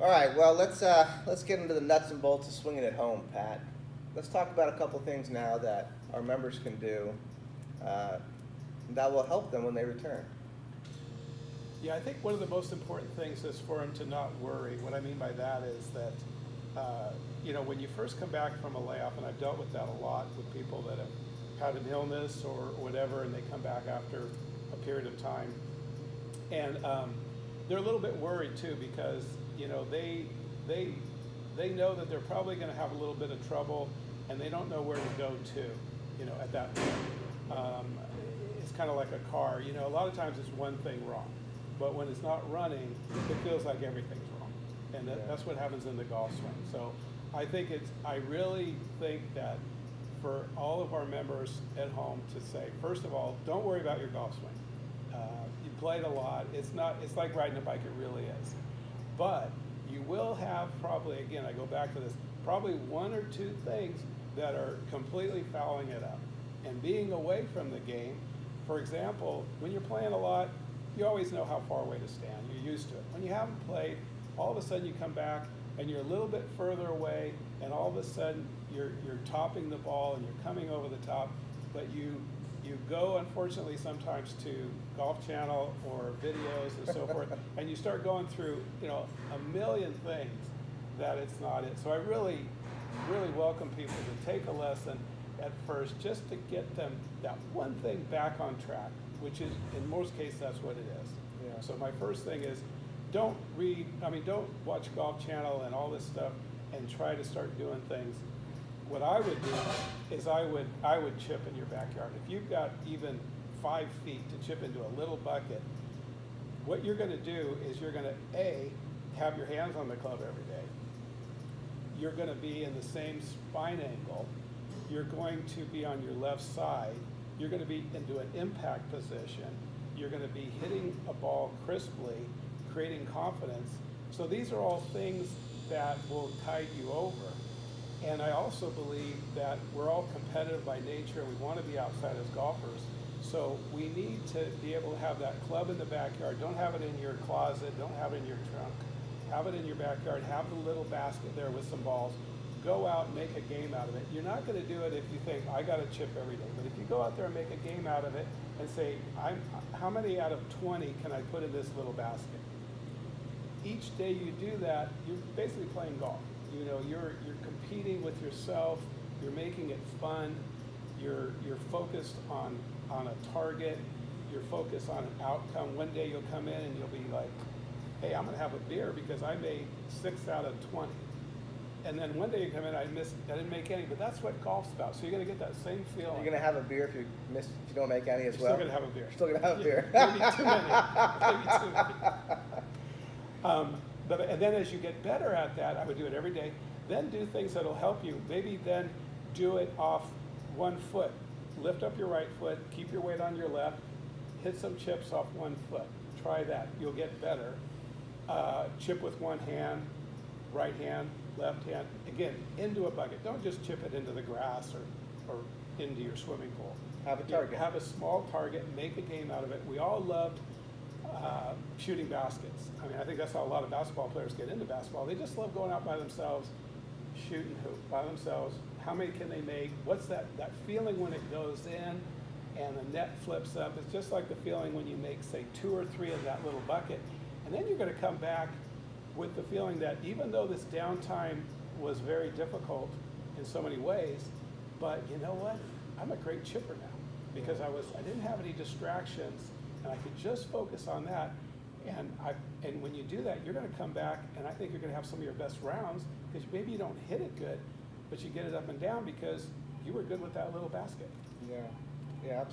All right, well, let's get into the nuts and bolts of swinging at home, Pat. Let's talk about a couple things now that our members can do that will help them when they return. Yeah, I think one of the most important things is for them to not worry. What I mean by that is that, when you first come back from a layoff, and I've dealt with that a lot with people that have had an illness or whatever, and they come back after a period of time, and they're a little bit worried too because they know that they're probably going to have a little bit of trouble, and they don't know where to go to, at that point. It's kind of like a car. A lot of times it's one thing wrong, but when it's not running, it feels like everything's wrong, and that's what happens in the golf swing. So I really think that for all of our members at home to say, first of all, don't worry about your golf swing. You played a lot. It's like riding a bike. It really is. But you will have probably, again, I go back to this, probably one or two things that are completely fouling it up. And being away from the game, for example, when you're playing a lot, you always know how far away to stand. You're used to it. When you haven't played, all of a sudden you come back and you're a little bit further away, and all of a sudden you're topping the ball and you're coming over the top, but you go, unfortunately, sometimes to Golf Channel or videos and so forth, and you start going through, a million things that it's not it. So I really, really welcome people to take a lesson at first, just to get them that one thing back on track, which is, in most cases, that's what it is. Yeah. So my first thing is, don't watch Golf Channel and all this stuff and try to start doing things. What I would do is I would chip in your backyard. If you've got even 5 feet to chip into a little bucket, what you're going to do is you're going to, have your hands on the club every day. You're going to be in the same spine angle. You're going to be on your left side. You're going to be into an impact position. You're going to be hitting a ball crisply, creating confidence. So these are all things that will tide you over. And I also believe that we're all competitive by nature, and we want to be outside as golfers. So we need to be able to have that club in the backyard. Don't have it in your closet. Don't have it in your trunk. Have it in your backyard. Have the little basket there with some balls. Go out and make a game out of it. You're not going to do it if you think, I got to chip every day. But if you go out there and make a game out of it and say, how many out of 20 can I put in this little basket? Each day you do that, you're basically playing golf. You're competing with yourself. You're making it fun. You're focused on a target. You're focused on an outcome. One day you'll come in and you'll be like, hey, I'm going to have a beer because I made 6 out of 20. And then one day you come in, I didn't make any, but that's what golf's about. So you're going to get that same feeling. You're going to have a beer if you don't make any as well. Still going to have a beer. Still going to have a beer. Maybe too many. Maybe too many. And then as you get better at that, I would do it every day. Then do things that'll help you. Maybe then do it off one foot. Lift up your right foot, keep your weight on your left, hit some chips off one foot. Try that. You'll get better. Chip with one hand, right hand, left hand. Again, into a bucket. Don't just chip it into the grass or into your swimming pool. Have a target. Have a small target, make a game out of it. We all loved shooting baskets. I think that's how a lot of basketball players get into basketball. They just love going out by themselves, shooting hoop by themselves. How many can they make? What's that feeling when it goes in and the net flips up? It's just like the feeling when you make, say, 2 or 3 of that little bucket. And then you're going to come back with the feeling that even though this downtime was very difficult in so many ways, but you know what? I'm a great chipper now because I didn't have any distractions, and I could just focus on that. And when you do that, you're going to come back, and I think you're going to have some of your best rounds because maybe you don't hit it good, but you get it up and down because you were good with that little basket. Yeah, yeah, absolutely.